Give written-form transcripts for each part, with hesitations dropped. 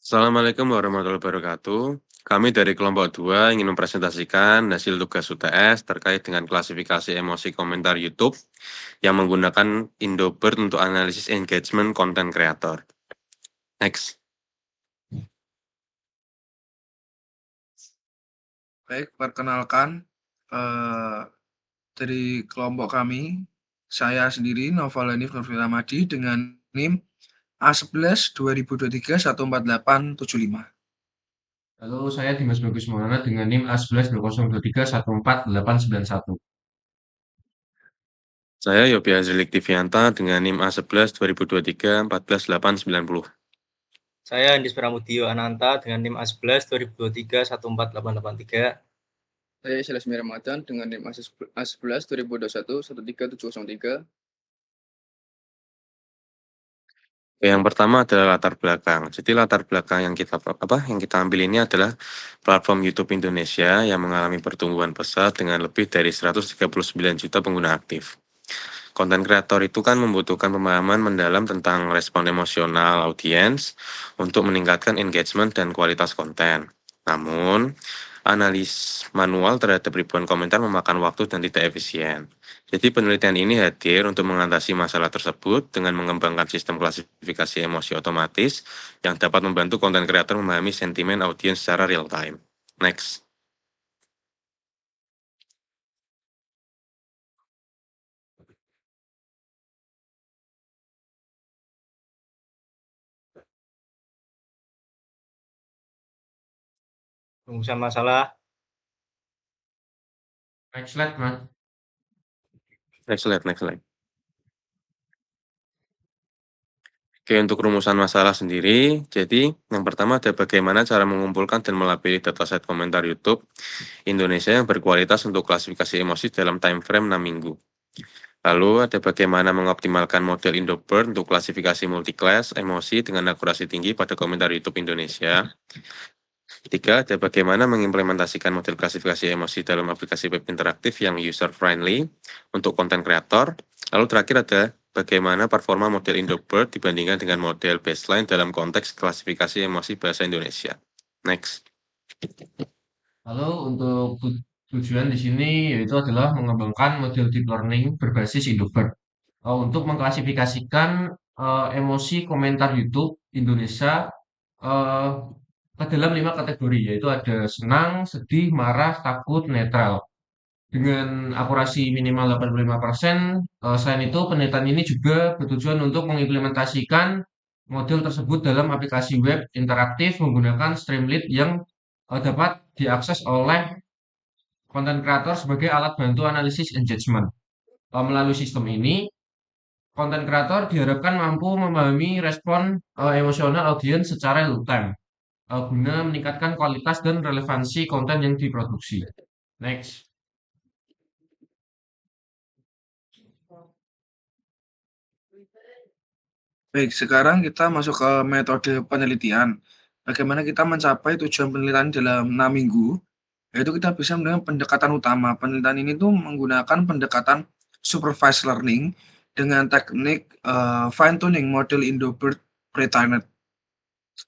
Assalamualaikum warahmatullahi wabarakatuh. Kami dari kelompok 2 ingin mempresentasikan hasil tugas UTS terkait dengan klasifikasi emosi komentar YouTube yang menggunakan Indobird untuk analisis engagement konten kreator. Next. Baik, perkenalkan dari kelompok kami, saya sendiri Novalani Nurfilamadi dengan NIM A11 2023 14875. Halo, saya Dimas Bagus Muhammad dengan NIM A11 2023 14891. Saya Yopi Azrilik Tivianta dengan NIM A11 2023 14890. Saya Andis Pramudio Ananta dengan NIM A11 2023 14883. Saya Selesmi Ramadan dengan NIM A11 2021 13703. Yang pertama adalah latar belakang. Jadi latar belakang yang kita ambil ini adalah platform YouTube Indonesia yang mengalami pertumbuhan pesat dengan lebih dari 139 juta pengguna aktif. Konten kreator itu kan membutuhkan pemahaman mendalam tentang respon emosional audiens untuk meningkatkan engagement dan kualitas konten. Namun, analis manual terhadap ribuan komentar memakan waktu dan tidak efisien. Jadi penelitian ini hadir untuk mengatasi masalah tersebut dengan mengembangkan sistem klasifikasi emosi otomatis yang dapat membantu konten kreator memahami sentimen audiens secara real time. Next. Rumusan masalah. Next slide, Mas. Next slide. Oke, untuk rumusan masalah sendiri, jadi yang pertama ada bagaimana cara mengumpulkan dan melabeli dataset komentar YouTube Indonesia yang berkualitas untuk klasifikasi emosi dalam time frame 6 minggu. Lalu ada bagaimana mengoptimalkan model Indobird untuk klasifikasi multi-class emosi dengan akurasi tinggi pada komentar YouTube Indonesia. Ketiga, ada bagaimana mengimplementasikan model klasifikasi emosi dalam aplikasi web interaktif yang user-friendly untuk konten kreator. Lalu terakhir ada bagaimana performa model Indobird dibandingkan dengan model baseline dalam konteks klasifikasi emosi bahasa Indonesia. Next. Lalu untuk tujuan di sini yaitu adalah mengembangkan model deep learning berbasis Indobird untuk mengklasifikasikan emosi komentar YouTube Indonesia eh, ke dalam 5 kategori, yaitu ada senang, sedih, marah, takut, netral. Dengan akurasi minimal 85%, selain itu penelitian ini juga bertujuan untuk mengimplementasikan model tersebut dalam aplikasi web interaktif menggunakan Streamlit yang dapat diakses oleh konten kreator sebagai alat bantu analisis engagement. Melalui sistem ini, konten kreator diharapkan mampu memahami respon emosional audiens secara real time, guna meningkatkan kualitas dan relevansi konten yang diproduksi. Next. Baik, sekarang kita masuk ke metode penelitian. Bagaimana kita mencapai tujuan penelitian dalam 6 minggu, yaitu kita bisa menggunakan pendekatan utama. Penelitian ini tuh menggunakan pendekatan supervised learning dengan teknik fine tuning model Indobird pre-trained.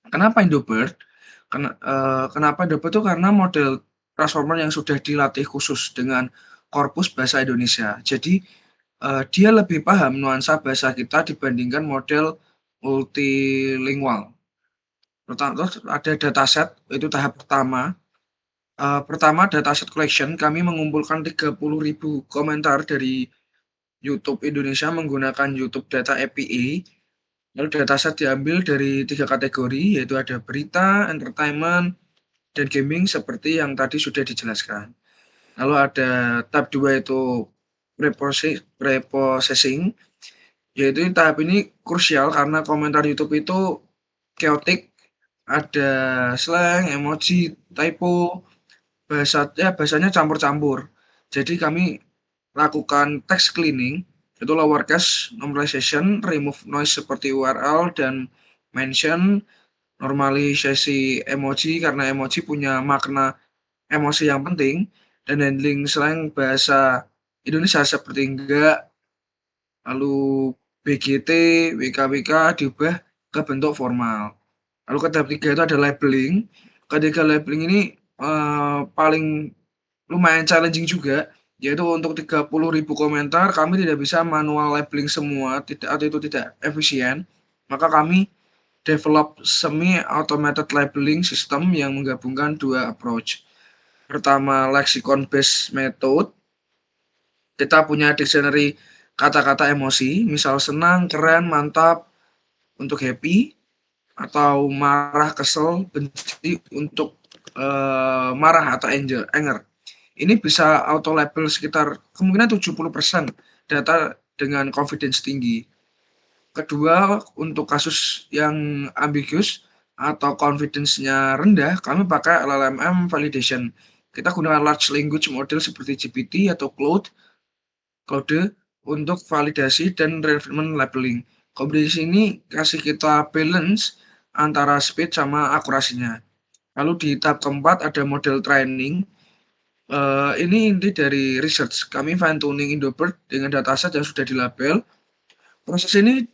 Kenapa Indobird? Kenapa Indobird itu karena model transformer yang sudah dilatih khusus dengan korpus bahasa Indonesia. Jadi dia lebih paham nuansa bahasa kita dibandingkan model multilingual. Terus ada dataset, itu tahap pertama. Pertama dataset collection, kami mengumpulkan 30.000 komentar dari YouTube Indonesia menggunakan YouTube Data API. Lalu dataset diambil dari 3 kategori, yaitu ada berita, entertainment, dan gaming seperti yang tadi sudah dijelaskan. Lalu ada tab 2 itu preprocessing, yaitu tahap ini krusial karena komentar YouTube itu chaotic, ada slang, emoji, typo, bahasanya campur-campur. Jadi kami lakukan text cleaning, itu lowercase normalization, remove noise seperti URL dan mention, normalisasi emoji karena emoji punya makna emosi yang penting, dan handling slang bahasa Indonesia seperti enggak, lalu BGT, WKWK diubah ke bentuk formal. Lalu ke tahap 3 itu ada labeling. Ketiga labeling ini paling lumayan challenging juga, yaitu untuk 30.000 komentar kami tidak bisa manual labeling semua, atau itu tidak efisien. Maka kami develop semi automated labeling system yang menggabungkan dua approach. Pertama, lexicon based method. Kita punya dictionary kata-kata emosi, misal senang, keren, mantap untuk happy, atau marah, kesel, benci untuk marah atau anger. Ini bisa auto label sekitar kemungkinan 70% data dengan confidence tinggi. Kedua, untuk kasus yang ambiguous atau confidence-nya rendah, kami pakai LLM validation. Kita gunakan large language model seperti GPT atau Claude untuk validasi dan reinforcement labeling. Kombinasi ini kasih kita balance antara speed sama akurasinya. Lalu di tahap keempat ada model training. Ini inti dari research. Kami fine tuning Indobird dengan dataset yang sudah dilabel. Proses ini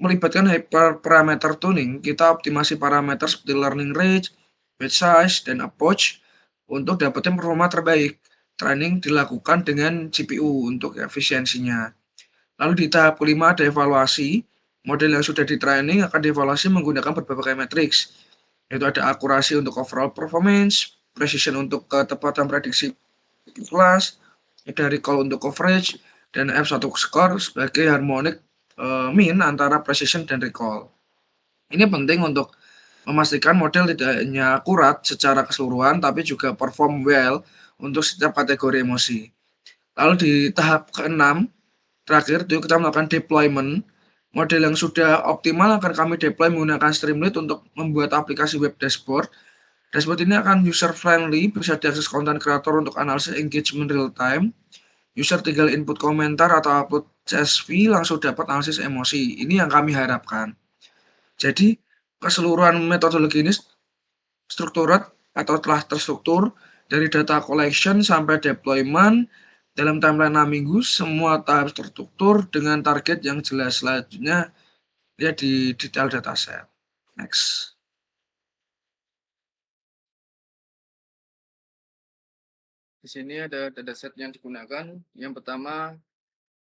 melibatkan hyperparameter tuning. Kita optimasi parameter seperti learning rate, batch size, dan approach untuk dapetin performa terbaik. Training dilakukan dengan GPU untuk efisiensinya. Lalu di tahap kelima ada evaluasi. Model yang sudah di-training akan dievaluasi menggunakan berbagai matriks, yaitu ada akurasi untuk overall performance, precision untuk ketepatan prediksi kelas, ada recall untuk coverage, dan F1 score sebagai harmonic mean antara precision dan recall. Ini penting untuk memastikan model tidak hanya akurat secara keseluruhan, tapi juga perform well untuk setiap kategori emosi. Lalu di tahap ke-6, terakhir itu kita melakukan deployment. Model yang sudah optimal akan kami deploy menggunakan Streamlit untuk membuat aplikasi web dashboard. Dashboard ini akan user friendly, bisa diakses konten kreator untuk analisis engagement real time. User tinggal input komentar atau upload CSV langsung dapat analisis emosi. Ini yang kami harapkan. Jadi keseluruhan metodologi ini strukturat atau telah terstruktur dari data collection sampai deployment dalam timeline 6 minggu, semua tahap terstruktur dengan target yang jelas. Selanjutnya lihat di detail dataset. Next. Di sini ada dataset yang digunakan. Yang pertama,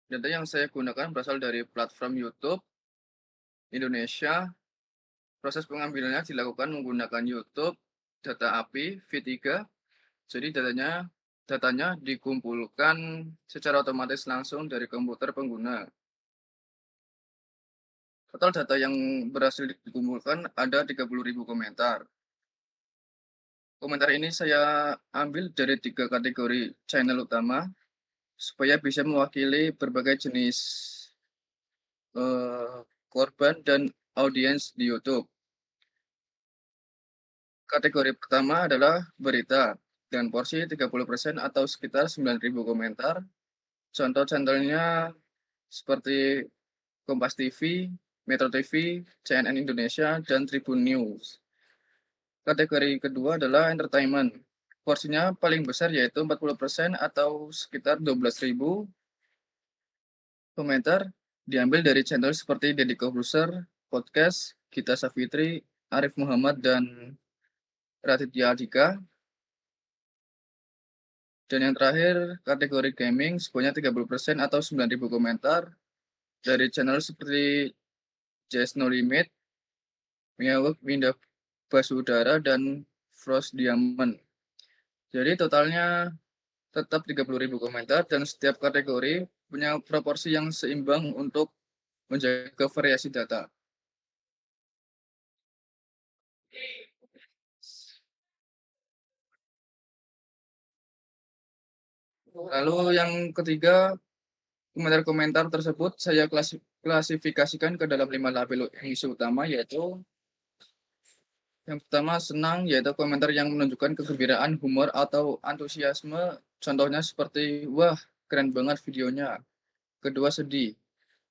data yang saya gunakan berasal dari platform YouTube Indonesia. Proses pengambilannya dilakukan menggunakan YouTube, data API, V3. Jadi datanya dikumpulkan secara otomatis langsung dari komputer pengguna. Total data yang berhasil dikumpulkan ada 30.000 komentar. Komentar ini saya ambil dari 3 kategori channel utama supaya bisa mewakili berbagai jenis korban dan audiens di YouTube. Kategori pertama adalah berita dengan porsi 30% atau sekitar 9.000 komentar. Contoh channelnya seperti Kompas TV, Metro TV, CNN Indonesia, dan Tribun News. Kategori kedua adalah entertainment. Porsinya paling besar yaitu 40% atau sekitar 12.000 komentar diambil dari channel seperti Deddy Corbuzier, Podcast, Gita Savitri, Arif Muhammad, dan Raditya Dika. Dan yang terakhir, kategori gaming sebanyak 30% atau 9.000 komentar dari channel seperti Jazz No Limit, Miyawak, Winda Basudara, dan Frost Diamond. Jadi totalnya tetap 30.000 komentar dan setiap kategori punya proporsi yang seimbang untuk menjaga variasi data. Lalu yang ketiga, komentar-komentar tersebut saya klasifikasikan ke dalam 5 label isu utama, yaitu yang pertama senang, yaitu komentar yang menunjukkan kegembiraan, humor, atau antusiasme. Contohnya seperti, wah keren banget videonya. Kedua sedih,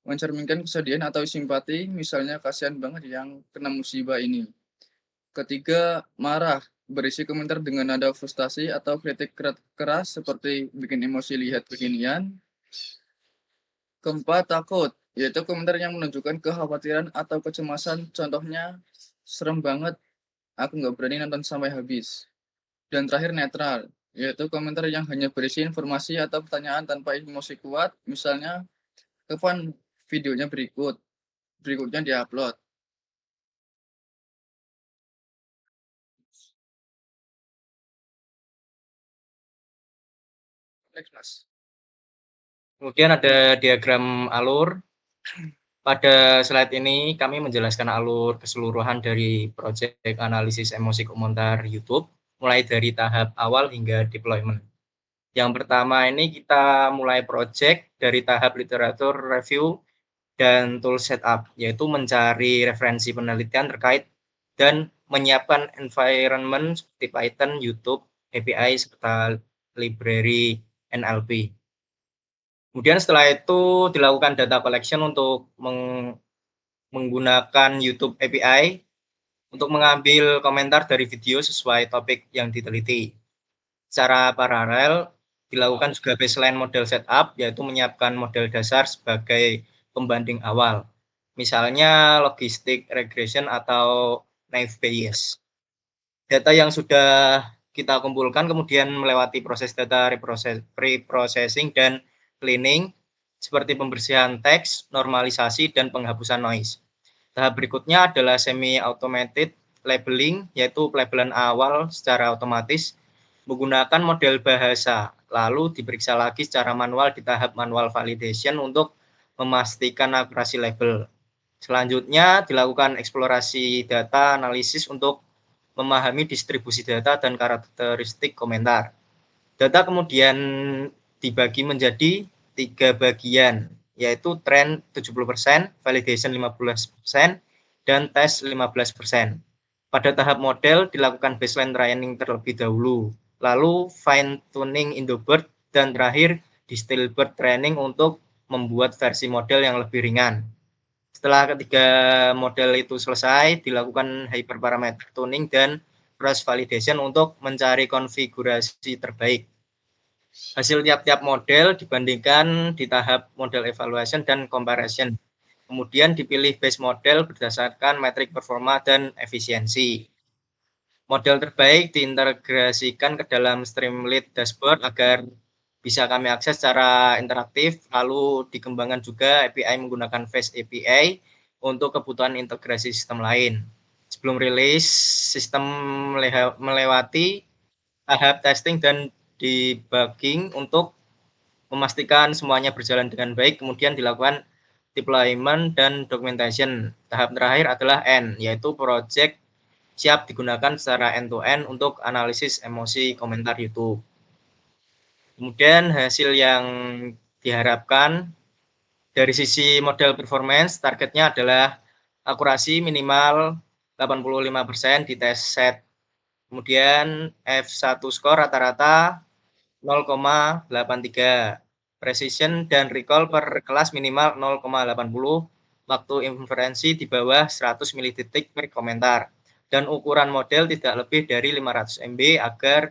mencerminkan kesedihan atau simpati, misalnya kasihan banget yang kena musibah ini. Ketiga marah, berisi komentar dengan nada frustasi atau kritik keras seperti bikin emosi lihat beginian. Keempat takut, yaitu komentar yang menunjukkan kekhawatiran atau kecemasan. Contohnya, serem banget, aku nggak berani nonton sampai habis. Dan terakhir netral, yaitu komentar yang hanya berisi informasi atau pertanyaan tanpa emosi kuat, misalnya, kapan videonya berikutnya diupload. Next, Mas. Kemudian ada diagram alur. Pada slide ini kami menjelaskan alur keseluruhan dari proyek analisis emosi komentar YouTube, mulai dari tahap awal hingga deployment. Yang pertama ini kita mulai proyek dari tahap literatur review dan tool setup, yaitu mencari referensi penelitian terkait dan menyiapkan environment seperti Python, YouTube, API, serta library NLP. Kemudian setelah itu dilakukan data collection untuk menggunakan YouTube API untuk mengambil komentar dari video sesuai topik yang diteliti. Secara paralel, dilakukan juga baseline model setup, yaitu menyiapkan model dasar sebagai pembanding awal. Misalnya logistic regression atau naive Bayes. Data yang sudah kita kumpulkan kemudian melewati proses data reprocessing dan cleaning, seperti pembersihan teks, normalisasi, dan penghapusan noise. Tahap berikutnya adalah semi-automated labeling, yaitu pelabelan awal secara otomatis menggunakan model bahasa, lalu diperiksa lagi secara manual di tahap manual validation untuk memastikan akurasi label. Selanjutnya dilakukan eksplorasi data analisis untuk memahami distribusi data dan karakteristik komentar. Data kemudian dibagi menjadi 3 bagian, yaitu trend 70%, validation 15%, dan tes 15%. Pada tahap model dilakukan baseline training terlebih dahulu, lalu fine tuning Indobird, dan terakhir Distilbert training untuk membuat versi model yang lebih ringan. Setelah ketiga model itu selesai, dilakukan hyperparameter tuning dan cross validation untuk mencari konfigurasi terbaik. Hasil tiap-tiap model dibandingkan di tahap model evaluation dan comparison. Kemudian dipilih base model berdasarkan metrik performa dan efisiensi. Model terbaik diintegrasikan ke dalam Streamlit dashboard agar bisa kami akses secara interaktif, lalu dikembangkan juga API menggunakan Fast API untuk kebutuhan integrasi sistem lain. Sebelum rilis, sistem melewati tahap testing dan debugging untuk memastikan semuanya berjalan dengan baik, kemudian dilakukan deployment dan documentation. Tahap terakhir adalah N, yaitu project siap digunakan secara end-to-end untuk analisis emosi komentar YouTube. Kemudian hasil yang diharapkan dari sisi model performance, targetnya adalah akurasi minimal 85% di test set. Kemudian F1 score rata-rata 0,83. Precision dan recall per kelas minimal 0,80. Waktu inferensi di bawah 100 ml per komentar. Dan ukuran model tidak lebih dari 500 MB agar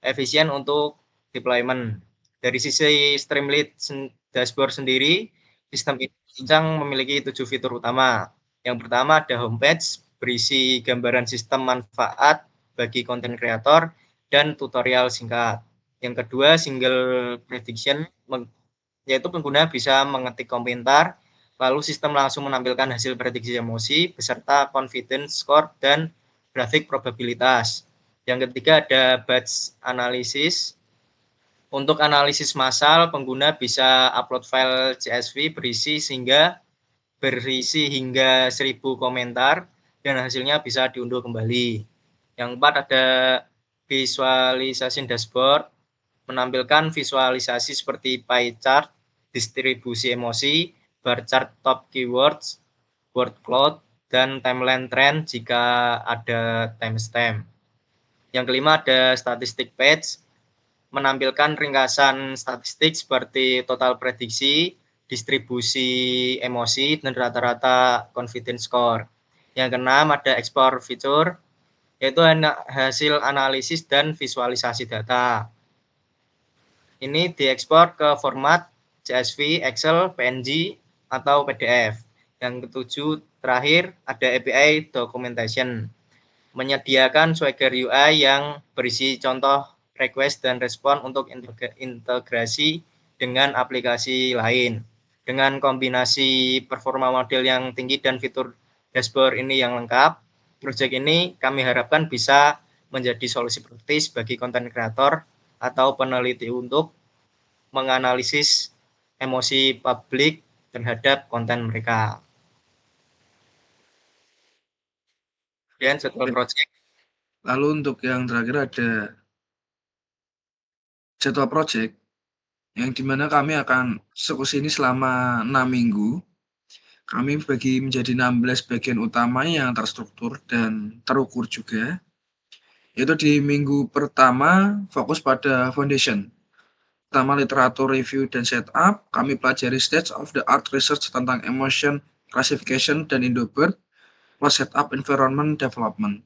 efisien untuk deployment. Dari sisi Streamlit dashboard sendiri, sistem ini memiliki 7 fitur utama. Yang pertama ada homepage, berisi gambaran sistem manfaat bagi konten kreator dan tutorial singkat. Yang kedua, single prediction, yaitu pengguna bisa mengetik komentar, lalu sistem langsung menampilkan hasil prediksi emosi beserta confidence score dan grafik probabilitas. Yang ketiga ada batch analysis. Untuk analisis massal, pengguna bisa upload file CSV berisi hingga 1000 komentar dan hasilnya bisa diunduh kembali. Yang keempat ada visualisasi dashboard, menampilkan visualisasi seperti pie chart, distribusi emosi, bar chart top keywords, word cloud, dan timeline trend jika ada timestamp. Yang kelima ada statistik page, menampilkan ringkasan statistik seperti total prediksi, distribusi emosi, dan rata-rata confidence score. Yang keenam ada export feature, yaitu hasil analisis dan visualisasi data. Ini diekspor ke format CSV, Excel, PNG, atau PDF. Yang ketujuh, terakhir ada API Documentation, menyediakan Swagger UI yang berisi contoh request dan respon untuk integrasi dengan aplikasi lain. Dengan kombinasi performa model yang tinggi dan fitur dashboard ini yang lengkap, proyek ini kami harapkan bisa menjadi solusi praktis bagi konten kreator atau peneliti untuk menganalisis emosi publik terhadap konten mereka. Kemudian jadwal proyek. Lalu untuk yang terakhir ada jadwal proyek yang dimana kami akan eksekusi ini selama 6 minggu. Kami bagi menjadi 16 bagian utama yang terstruktur dan terukur juga. Yaitu di minggu pertama fokus pada foundation. Pertama literatur review dan setup, kami pelajari stage of the art research tentang emotion, classification, dan Indobird, plus setup environment development.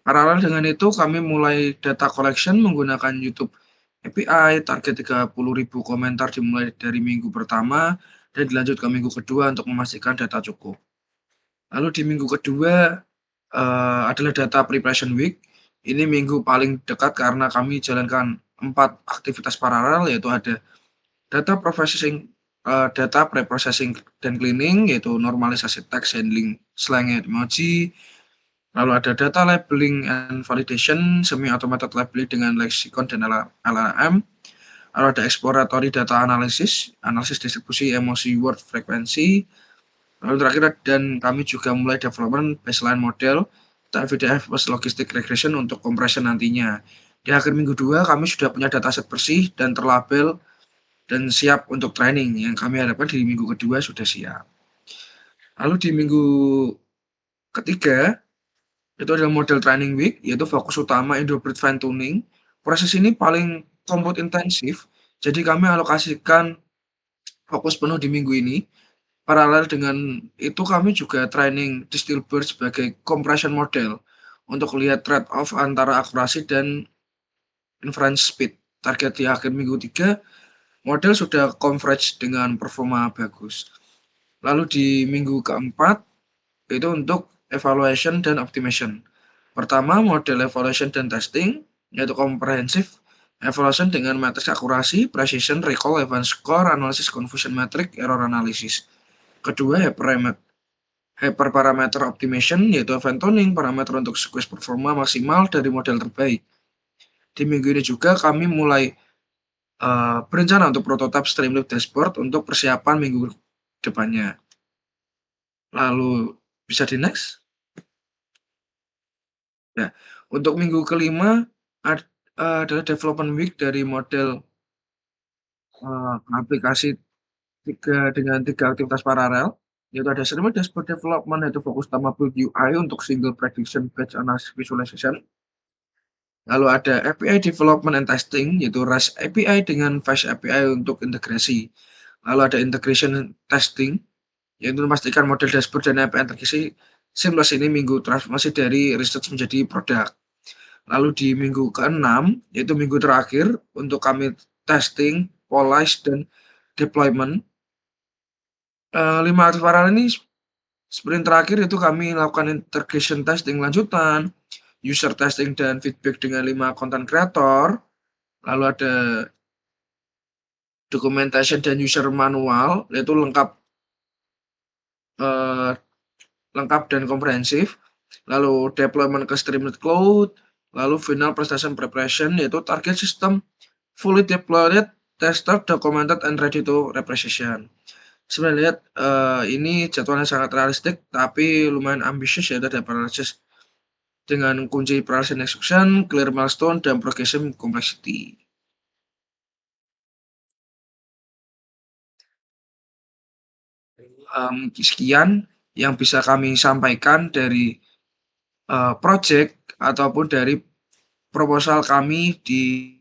Paralel dengan itu, kami mulai data collection menggunakan YouTube API, target 30.000 komentar dimulai dari minggu pertama, dan dilanjut ke minggu kedua untuk memastikan data cukup. Lalu di minggu kedua adalah data preparation week. Ini minggu paling dekat karena kami jalankan 4 aktivitas paralel, yaitu ada data processing, data preprocessing dan cleaning, yaitu normalisasi text, handling slang emoji. Lalu ada data labeling and validation, semi-automated labeling dengan lexicon dan LLM. Lalu ada exploratory data analysis, analisis distribusi emosi word frekuensi. Lalu terakhir, dan kami juga mulai development baseline model TF-DF plus logistic regression untuk compression nantinya. Di akhir minggu 2 kami sudah punya dataset bersih dan terlabel dan siap untuk training, yang kami harapkan di minggu kedua sudah siap. Lalu di minggu ketiga itu adalah model training week, yaitu fokus utama Indobird fine tuning. Proses ini paling compute intensif, jadi kami alokasikan fokus penuh di minggu ini. Paralel dengan itu kami juga training Distilbird sebagai compression model untuk lihat trade-off antara akurasi dan inference speed. Target di akhir minggu 3, model sudah converge dengan performa bagus. Lalu di minggu keempat, itu untuk evaluation dan optimization. Pertama, model evaluation dan testing, yaitu comprehensive evaluation dengan matriks akurasi, precision, recall, event score, analisis confusion metric, error analysis. Kedua, hyperparameter optimization, yaitu event tuning, parameter untuk squeeze performa maksimal dari model terbaik. Di minggu ini juga kami mulai berencana untuk prototipe Streamlit dashboard untuk persiapan minggu depannya. Lalu bisa di next. Ya, untuk minggu kelima adalah development week dari model aplikasi dengan 3 aktivitas paralel, yaitu ada Streamlit dashboard development, yaitu fokus utama build UI untuk single prediction batch analysis visualization. Lalu ada API development and testing, yaitu REST API dengan Fast API untuk integrasi. Lalu ada integration testing, yaitu memastikan model dashboard dan API integrasi seamless. Ini minggu transformasi dari research menjadi produk. Lalu di minggu ke-6, yaitu minggu terakhir untuk kami testing, polish, dan deployment. 5 aktivitas paralel ini sprint terakhir itu kami lakukan integration testing lanjutan, user testing dan feedback dengan 5 content creator. Lalu ada documentation dan user manual, yaitu lengkap dan komprehensif. Lalu deployment ke Streamlit Cloud. Lalu final presentation preparation, yaitu target system fully deployed, tested, documented, and ready to representation. Sebenarnya lihat ini jadwalnya sangat realistik tapi lumayan ambisius, yaitu ada analysis dengan kunci priority and execution, clear milestone, dan progression complexity. Sekian yang bisa kami sampaikan dari project ataupun dari proposal kami di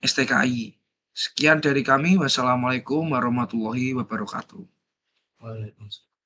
STKI. Sekian dari kami. Wassalamualaikum warahmatullahi wabarakatuh. Waalaikumsalam.